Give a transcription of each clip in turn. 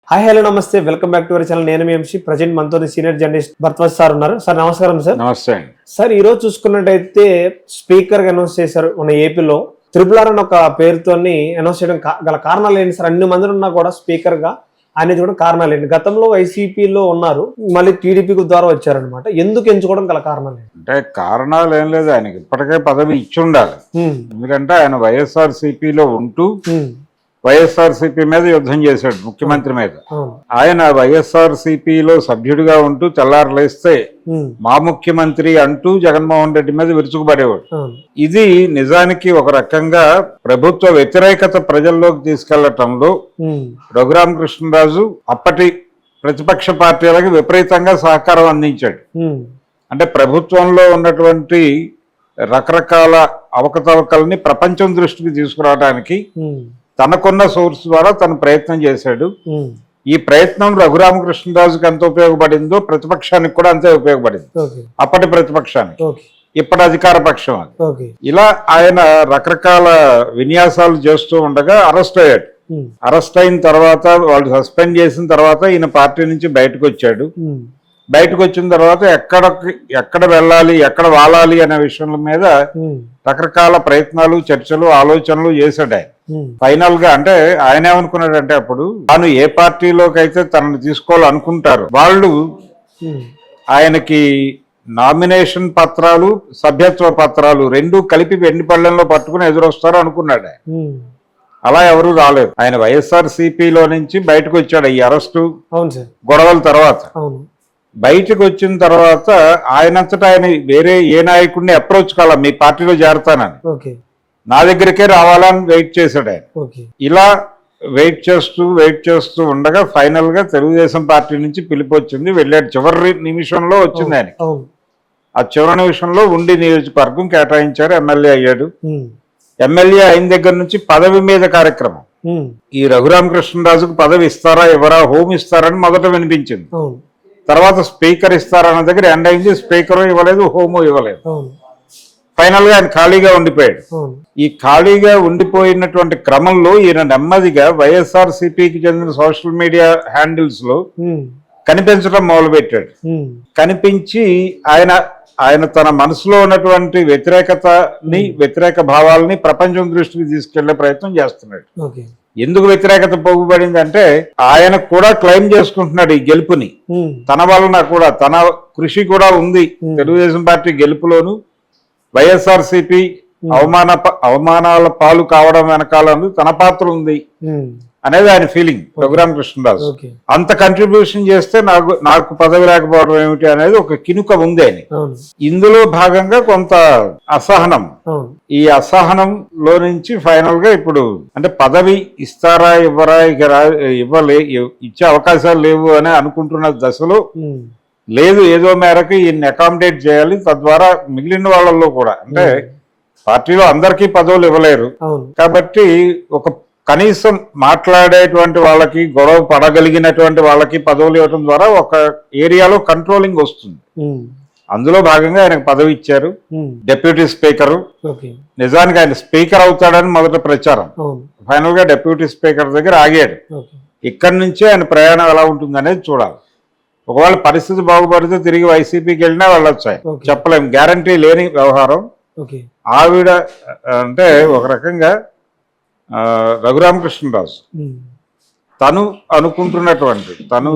Hi hello నమస్తే, welcome back to our channel. నేను మీ MC. Present మనతో సీనియర్ జర్నలిస్ట్ భరద్వాజ్ సార్ ఉన్నారు. సార్ నమస్కారం. సార్ నమస్తే. సార్ ఈ రోజు చూసుకున్నట్టయితే స్పీకర్ గా అనౌన్స్ చేశారు మన ఏపీలో. త్రిపుల్ అని ఒక పేరుతోని అనౌన్స్ చేయడం గల కారణాలు ఏంటి సార్? అన్ని మంది ఉన్నా కూడా స్పీకర్ గా ఆయన కూడా కారణాలు ఏంటి? గతంలో వైసీపీలో ఉన్నారు, మళ్ళీ టీడీపీ ద్వారా వచ్చారనమాట. ఎందుకు ఎంచుకోవడం గల కారణాలు ఏంటి? అంటే కారణాలు ఏం లేదు, ఆయనకి ఇప్పటికే పదవి ఇచ్చి ఉండాలి. ఎందుకంటే ఆయన వైఎస్ఆర్సీపీలో ఉంటూ వైఎస్ఆర్సీపీ మీద యుద్ధం చేశాడు, ముఖ్యమంత్రి మీద. ఆయన వైఎస్ఆర్సీపీలో సభ్యుడిగా ఉంటూ తెల్లారలేస్తే మా ముఖ్యమంత్రి అంటూ జగన్మోహన్ రెడ్డి మీద విరుచుకుపడేవాడు. ఇది నిజానికి ఒక రకంగా ప్రభుత్వ వ్యతిరేకత ప్రజల్లోకి తీసుకెళ్లటంలో రఘురామకృష్ణరాజు అప్పటి ప్రతిపక్ష పార్టీలకు విపరీతంగా సహకారం అందించాడు. అంటే ప్రభుత్వంలో ఉన్నటువంటి రకరకాల అవకతవకల్ని ప్రపంచం దృష్టికి తీసుకురావడానికి తనకున్న సోర్స్ ద్వారా తను ప్రయత్నం చేశాడు. ఈ ప్రయత్నం రఘురామకృష్ణరాజుకి ఎంత ఉపయోగపడిందో ప్రతిపక్షానికి కూడా అంతే ఉపయోగపడింది. అప్పటి ప్రతిపక్షానికి, ఇప్పటి అధికార పక్షం అది. ఇలా ఆయన రకరకాల విన్యాసాలు చేస్తూ ఉండగా అరెస్ట్ అయ్యాడు. అరెస్ట్ అయిన తర్వాత వాళ్ళు సస్పెండ్ చేసిన తర్వాత ఈయన పార్టీ నుంచి బయటకు వచ్చాడు. బయటకు వచ్చిన తర్వాత ఎక్కడ వెళ్ళాలి, ఎక్కడ వాలాలి అనే విషయం మీద రకరకాల ప్రయత్నాలు, చర్చలు, ఆలోచనలు చేశాడు ఆయన. ఫైనల్ గా అంటే ఆయన ఏమనుకున్నాడంటే, అప్పుడు తాను ఏ పార్టీలోకి అయితే తనను తీసుకోవాలనుకుంటారు వాళ్ళు ఆయనకి నామినేషన్ పత్రాలు, సభ్యత్వ పత్రాలు రెండూ కలిపి వెండిపళ్ళెంలో పట్టుకుని ఎదురొస్తారు అనుకున్నాడు ఆయన. అలా ఎవరు రాలేదు. ఆయన వైఎస్ఆర్సీపీలో నుంచి బయటకు వచ్చాడు ఈ అరెస్టు గొడవల తర్వాత. బయటకు వచ్చిన తర్వాత ఆయనంతటా ఆయన వేరే ఏ నాయకుడిని అప్రోచ్ కాల, మీ పార్టీలో చేరతానని, నా దగ్గరికే రావాలని వెయిట్ చేశాడు ఆయన. ఇలా వెయిట్ చేస్తూ ఉండగా ఫైనల్ గా తెలుగుదేశం పార్టీ నుంచి పిలుపు వచ్చింది. వెళ్ళాడు. చివరి నిమిషంలో వచ్చింది ఆయన. ఆ చివరి నిమిషంలో ఉండి నియోజకవర్గం కేటాయించారు, ఎమ్మెల్యే అయ్యాడు. ఎమ్మెల్యే అయిన దగ్గర నుంచి పదవి మీద కార్యక్రమం. ఈ రఘురామకృష్ణరాజుకు పదవి ఇస్తారా ఇవ్వరా, హోమ్ ఇస్తారని మొదట వినిపించింది. తర్వాత స్పీకర్ ఇస్తారన్న దగ్గర ఎండ్ అయింది. స్పీకర్ ఇవ్వలేదు, హోము ఇవ్వలేదు. ఫైనల్ గా ఆయన ఖాళీగా ఉండిపోయాడు. ఈ ఖాళీగా ఉండిపోయినటువంటి క్రమంలో ఈయన నెమ్మదిగా వైఎస్ఆర్సీపీకి చెందిన సోషల్ మీడియా హ్యాండిల్స్ లో కనిపించడం మొదలుపెట్టాడు. కనిపించి ఆయన తన మనసులో ఉన్నటువంటి వ్యతిరేకతని, వ్యతిరేక భావాలని ప్రపంచం దృష్టికి తీసుకెళ్లే ప్రయత్నం చేస్తున్నాడు. ఎందుకు వ్యతిరేకత పోగుపడింది అంటే, ఆయన కూడా క్లెయిమ్ చేసుకుంటున్నాడు ఈ గెలుపుని. తన వలన కూడా తన కృషి కూడా ఉంది తెలుగుదేశం పార్టీ గెలుపులోను. వైఎస్ఆర్సీపీ అవమానాల పాలు కావడం వెనకాలను తన పాత్ర ఉంది అనేది ఆయన ఫీలింగ్. రఘురామకృష్ణరాజు అంత కంట్రిబ్యూషన్ చేస్తే నాకు పదవి లేకపోవడం ఏమిటి అనేది ఒక కినుక ఉంది ఆయన. ఇందులో భాగంగా కొంత అసహనం, ఈ అసహనంలో నుంచి ఫైనల్ గా ఇప్పుడు అంటే పదవి ఇస్తారా ఇవ్వరా, ఇచ్చే అవకాశాలు లేవు అని అనుకుంటున్న దశలో లేదు, ఏదో మేరకు ఈయన్ని అకామిడేట్ చేయాలి. తద్వారా మిగిలిన వాళ్ళల్లో కూడా, అంటే పార్టీలో అందరికీ పదవులు ఇవ్వలేరు కాబట్టి ఒక కనీసం మాట్లాడేటువంటి వాళ్ళకి, గొడవ పడగలిగినటువంటి వాళ్ళకి పదవులు ఇవ్వడం ద్వారా ఒక ఏరియాలో కంట్రోలింగ్ వస్తుంది. అందులో భాగంగా ఆయనకు పదవి ఇచ్చారు, డెప్యూటీ స్పీకరు. నిజానికి ఆయన స్పీకర్ అవుతాడని మొదట ప్రచారం. ఫైనల్ గా డెప్యూటీ స్పీకర్ దగ్గర ఆగాడు. ఇక్కడి నుంచే ఆయన ప్రయాణం ఎలా ఉంటుంది అనేది చూడాలి. ఒకవేళ పరిస్థితి బాగుపడితే తిరిగి వైసీపీకి వెళ్ళినా వెళ్ళొచ్చు, చెప్పలేం, గ్యారంటీ లేని వ్యవహారం. ఆవిడ అంటే ఒక రకంగా రఘురామకృష్ణరాజు తను అనుకుంటున్నటువంటి, తను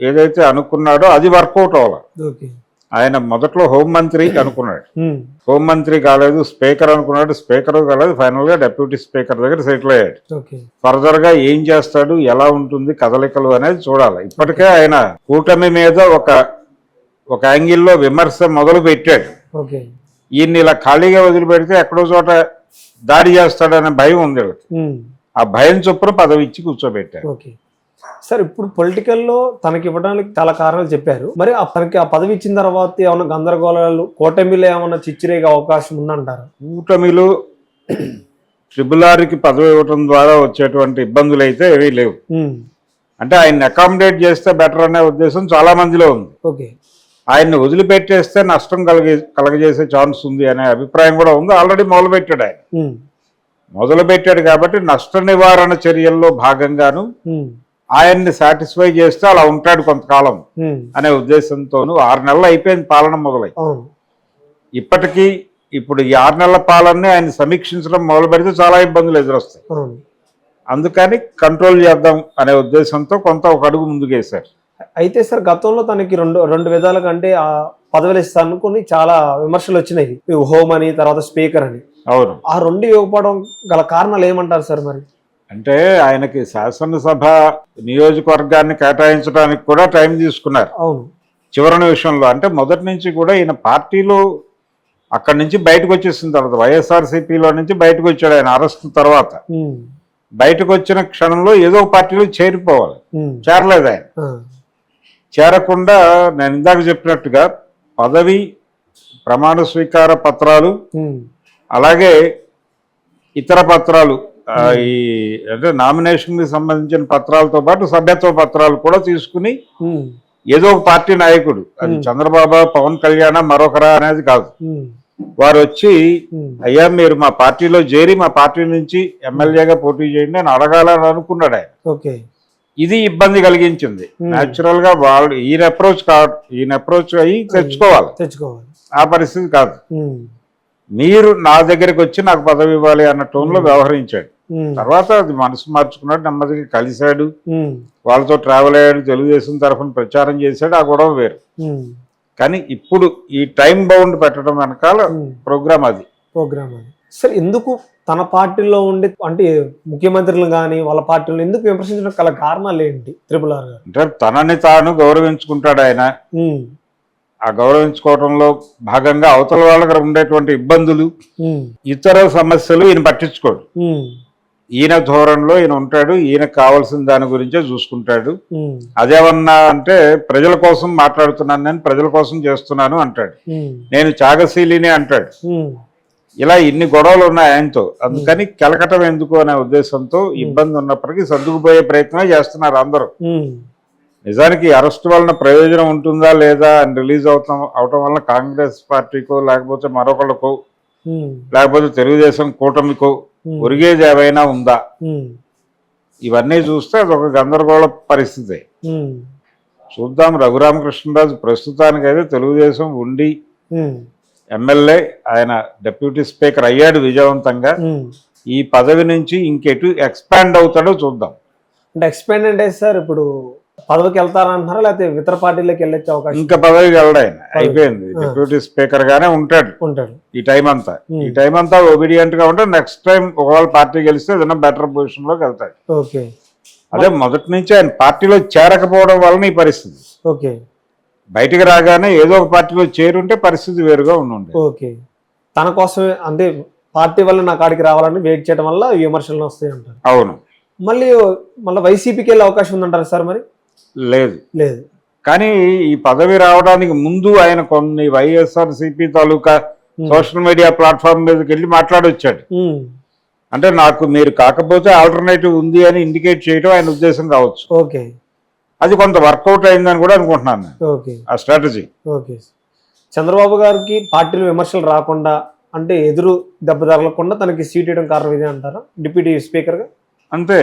ఏదైతే అనుకున్నాడో అది వర్కౌట్ అవ్వాలి. ఆయన మొదట్లో హోంమంత్రి అనుకున్నాడు, హోంమంత్రి కాలేదు. స్పీకర్ అనుకున్నాడు, స్పీకర్ కాలేదు. ఫైనల్ గా డెప్యూటీ స్పీకర్ దగ్గర సెటిల్ అయ్యాడు. ఫర్దర్ గా ఏం చేస్తాడు, ఎలా ఉంటుంది కదలికలు అనేది చూడాలి. ఇప్పటికే ఆయన కూటమి మీద ఒక యాంగిల్లో విమర్శ మొదలు పెట్టాడు. ఈయన్ని ఇలా ఖాళీగా వదిలిపెడితే ఎక్కడో చోట దాడి చేస్తాడనే భయం ఉంది. ఆ భయం చొప్పున పదవి ఇచ్చి కూర్చోబెట్టారు. సార్ ఇప్పుడు పొలిటికల్లో తనకి ఇవ్వడానికి చాలా కారణాలు చెప్పారు. మరి తనకి ఆ పదవి ఇచ్చిన తర్వాత ఏమన్నా గందరగోళాలు, కూటమిలో ఏమన్నా చిచ్చిరేగే అవకాశం ఉందంటారు? కూటమిలో ట్రిపుల్ ఆర్కి పదవి ఇవ్వడం ద్వారా వచ్చేటువంటి ఇబ్బందులు అయితే ఏవీ లేవు. అంటే ఆయన్ని అకామిడేట్ చేస్తే బెటర్ అనే ఉద్దేశం చాలా మందిలో ఉంది. ఆయన్ని వదిలిపెట్టేస్తే నష్టం కలగజేసే ఛాన్స్ ఉంది అనే అభిప్రాయం కూడా ఉంది. ఆల్రెడీ మొదలుపెట్టాడు ఆయన. మొదలుపెట్టాడు కాబట్టి నష్ట నివారణ చర్యల్లో భాగంగాను ఆయన్ని సాటిస్ఫై చేస్తే అలా ఉంటాడు కొంతకాలం ఉమ్, అనే ఉద్దేశంతోనూ 6 నెలలు అయిపోయింది పాలన మొదలై. అవును. ఇప్పటికీ ఇప్పుడు ఈ 6 నెలల పాలనని ఆయన సమీక్షించడం మొదలు పెడితే చాలా ఇబ్బందులు ఎదురొస్తాయి. అవును. అందుకని కంట్రోల్ చేద్దాం అనే ఉద్దేశంతో కొంత ఒక అడుగు ముందుకేశారు. అయితే సార్ గతంలో తనకి రెండు విధాలుగా అంటే ఆ పదవులు ఇస్తాను అనుకుని చాలా విమర్శలు వచ్చినాయి, ఈ హోమ్ అని తర్వాత స్పీకర్ అని. అవును. ఆ రెండు ఇవ్వకపోవడం గల కారణాలు ఏమంటారు సార్ మరి? అంటే ఆయనకి శాసనసభ నియోజకవర్గాన్ని కేటాయించడానికి కూడా టైం తీసుకున్నారు అవును. చివరి నిమిషంలో. అంటే మొదటి నుంచి కూడా ఈయన పార్టీలో అక్కడి నుంచి బయటకు వచ్చేసిన తర్వాత వైఎస్ఆర్సీపీలో నుంచి బయటకు వచ్చాడు ఆయన అరెస్ట్ తర్వాత. ఉమ్, బయటకు వచ్చిన క్షణంలో ఏదో ఒక పార్టీలో చేరిపోవాలి. ఉమ్, చేరలేదు ఆయన. ఆ, చేరకుండా నేను ఇందాక చెప్పినట్టుగా పదవి ప్రమాణ స్వీకార పత్రాలు ఉమ్, అలాగే ఇతర పత్రాలు ఈ అంటే నామినేషన్కి సంబంధించిన పత్రాలతో పాటు సభ్యత్వ పత్రాలు కూడా తీసుకుని ఉమ్, ఏదో ఒక పార్టీ నాయకుడు, అది చంద్రబాబు, పవన్ కళ్యాణ్, మరొకరా అనేది కాదు, ఉమ్, వారు వచ్చి ఉమ్, అయ్యా మీరు మా పార్టీలో చేరి మా పార్టీ నుంచి ఎమ్మెల్యేగా పోటీ చేయండి అని అడగాలని అనుకున్నాడు ఆయన. ఓకే. ఇది ఇబ్బంది కలిగించింది. న్యాచురల్ గా వాళ్ళు ఈయన అప్రోచ్ అయ్యి తెచ్చుకోవాలి. ఆ పరిస్థితి కాదు. ఉమ్, మీరు నా దగ్గరికి వచ్చి నాకు పదవి ఇవ్వాలి అన్న టోన్ లో వ్యవహరించాడు. ఉమ్, తర్వాత అది మనసు మార్చుకున్నాడు, నెమ్మదిగా కలిశాడు, ఉమ్, వాళ్ళతో ట్రావెల్ అయ్యాడు, తెలుగుదేశం తరఫున ప్రచారం చేశాడు. ఆ గొడవ వేరు. ఉమ్, కానీ ఇప్పుడు ఈ టైం బౌండ్ పెట్టడం వెనకాల ప్రోగ్రామ్ అది. ప్రోగ్రామ్ అది. సార్ ఎందుకు తన పార్టీలో ఉండి అంటే ముఖ్యమంత్రులు కానీ వాళ్ళ పార్టీలో ఎందుకు విమర్శించడం గల కారణాలు ఏంటి త్రిపుల్ ఆర్ గారు? అంటే తనని తాను గౌరవించుకుంటాడు ఆయన. ఉమ్, ఆ గౌరవించుకోవడంలో భాగంగా అవతల వాళ్ళకి ఉండేటువంటి ఇబ్బందులు, ఉమ్, ఇతర సమస్యలు ఈయన పట్టించుకోడు. ఉమ్, ఈయన ధోరణిలో ఈయన ఉంటాడు. ఈయనకు కావాల్సిన దాని గురించే చూసుకుంటాడు. ఉమ్, అదేమన్నా అంటే ప్రజల కోసం మాట్లాడుతున్నాను, నేను ప్రజల కోసం చేస్తున్నాను అంటాడు. ఉమ్, నేను త్యాగశీలిని అంటాడు. ఉమ్, ఇలా ఇన్ని గొడవలు ఉన్నాయి ఆయనతో. అందుకని కెలకటం ఎందుకు అనే ఉద్దేశంతో ఇబ్బంది ఉన్నప్పటికీ సర్దుకుపోయే ప్రయత్నమే చేస్తున్నారు అందరూ. ఉమ్, నిజానికి అరెస్ట్ వలన ప్రయోజనం ఉంటుందా లేదా అని రిలీజ్ అవటం వల్ల కాంగ్రెస్ పార్టీకో లేకపోతే మరొకళ్ళకో ఉమ్, లేకపోతే తెలుగుదేశం కూటమికో ఒరిగేది ఏమైనా ఉందా? ఉమ్, ఇవన్నీ చూస్తే అదొక గందరగోళ పరిస్థితి. ఉమ్, చూద్దాం. రఘురామకృష్ణరాజు ప్రస్తుతానికైతే తెలుగుదేశం ఉండి ఉమ్, ఎమ్మెల్యే, ఆయన డిప్యూటీ స్పీకర్ అయ్యాడు విజయవంతంగా. ఉమ్. ఈ పదవి నుంచి ఇంకెటు ఎక్స్పాండ్ అవుతాడో చూద్దాం. అంటే ఎక్స్పాండ్ అంటే సార్ ఇప్పుడు పదవికి వెళ్తారంటున్నారా లేకపోతే ఇతర పార్టీలోకి వెళ్ళొచ్చే అవకాశం? ఇంకా పదవికి వెళ్ళడు ఆయన, అయిపోయింది. డిప్యూటీ స్పీకర్ గానే ఉంటాడు ఈ టైం అంతా. ఈ టైం అంతా ఒబీడియంట్ గా ఉంటే నెక్స్ట్ టైం ఒకవేళ పార్టీ గెలిస్తే ఏదైనా బెటర్ పొజిషన్ లోకి వెళ్తాడు. ఓకే. అదే మొదటి నుంచి ఆయన పార్టీలో చేరకపోవడం వలన ఈ పరిస్థితి. ఓకే. బయటికి రాగానే ఏదో ఒక పార్టీలో చేరుంటే పరిస్థితి వేరుగా ఉండే. ఓకే. తన కోసమే అంటే పార్టీ వల్ల నా కాడికి రావాలని వెయిట్ చేయడం వల్ల విమర్శలు వస్తాయి అంటారు. అవును. మళ్ళీ వైసీపీకి వెళ్ళే అవకాశం ఉందంటారు సార్ మరి? లేదు. లేదు. కానీ ఈ పదవి రావడానికి ముందు ఆయన కొన్ని వైఎస్ఆర్సీపీ తాలూకా సోషల్ మీడియా ప్లాట్ఫామ్ మీదకి వెళ్ళి మాట్లాడొచ్చాడు. అంటే నాకు మీరు కాకపోతే ఆల్టర్నేటివ్ ఉంది అని ఇండికేట్ చేయడం ఆయన ఉద్దేశం కావచ్చు. ఓకే. అది కొంత వర్కౌట్ అయిందని కూడా అనుకుంటున్నాను నేను. ఓకే. ఆ స్ట్రాటజీ. ఓకే. చంద్రబాబు గారికి పార్టీలో విమర్శలు రాకుండా అంటే ఎదురు దెబ్బ తగలకుండా తనకి సీట్ ఇవ్వడం కారణం ఇదే అంటారా డిప్యూటీ స్పీకర్గా? అంతే.